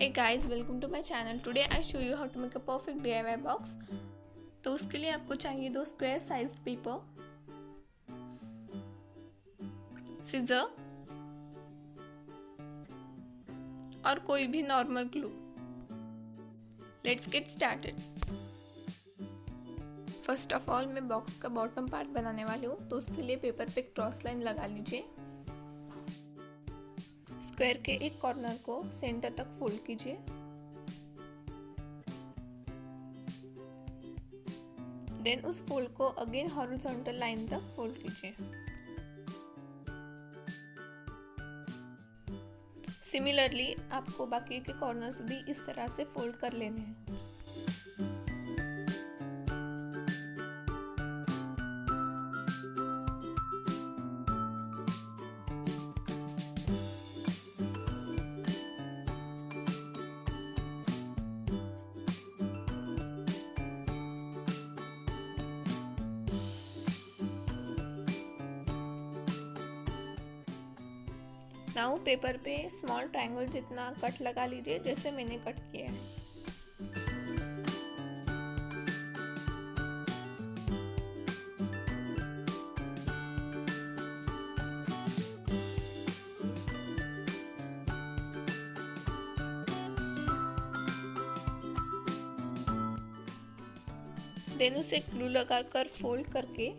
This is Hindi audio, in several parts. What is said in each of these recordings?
Hey guys, welcome to my channel. Today I show you how to make a perfect DIY box. तो उसके लिए आपको चाहिए 2 स्क्वायर साइज्ड पेपर, सीजर और कोई भी normal glue. Let's get started. First of all मैं बॉक्स का बॉटम पार्ट बनाने वाली हूँ, तो उसके लिए पेपर पे क्रॉस लाइन लगा लीजिए. स्क्वायर के एक कॉर्नर को सेंटर तक फोल्ड कीजिए. देन उस फोल्ड को अगेन हॉरिजॉन्टल लाइन तक फोल्ड कीजिए. सिमिलरली आपको बाकी के कॉर्नर्स भी इस तरह से फोल्ड कर लेने हैं. नाउ पेपर पे स्मॉल ट्रायंगल जितना कट लगा लीजिए, जैसे मैंने कट किया है. देन उसे ग्लू लगाकर फोल्ड करके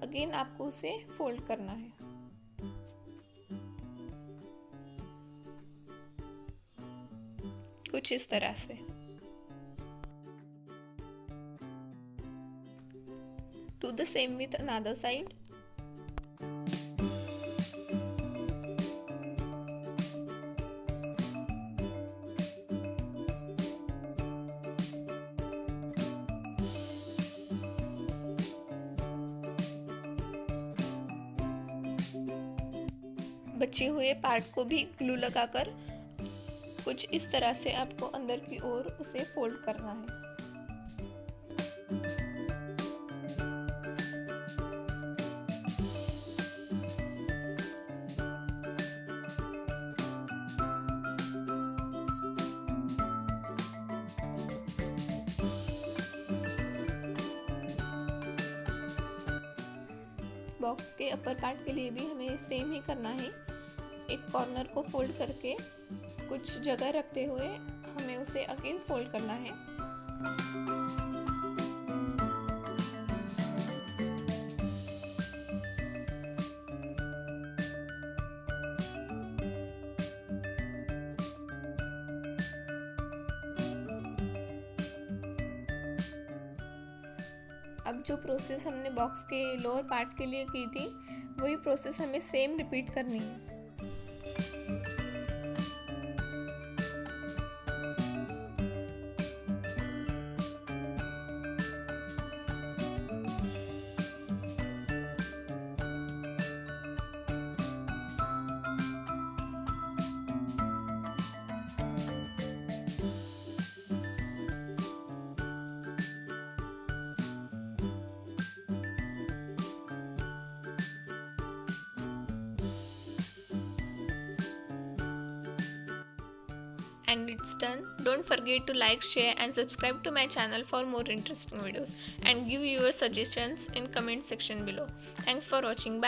अगेन आपको उसे फोल्ड करना है. कुछ इस तरह से. Do the same with another side. बचे हुए पार्ट को भी ग्लू लगाकर कुछ इस तरह से आपको अंदर की ओर उसे फोल्ड करना है. बॉक्स के अपर पार्ट के लिए भी हमें सेम ही करना है. एक कॉर्नर को फोल्ड करके कुछ जगह रखते हुए हमें उसे अगेन फोल्ड करना है. अब जो प्रोसेस हमने बॉक्स के लोअर पार्ट के लिए की थी, वही प्रोसेस हमें सेम रिपीट करनी है. And it's done. Don't forget to like, share and subscribe to my channel for more interesting videos, and give your suggestions in comment section below. Thanks for watching. Bye.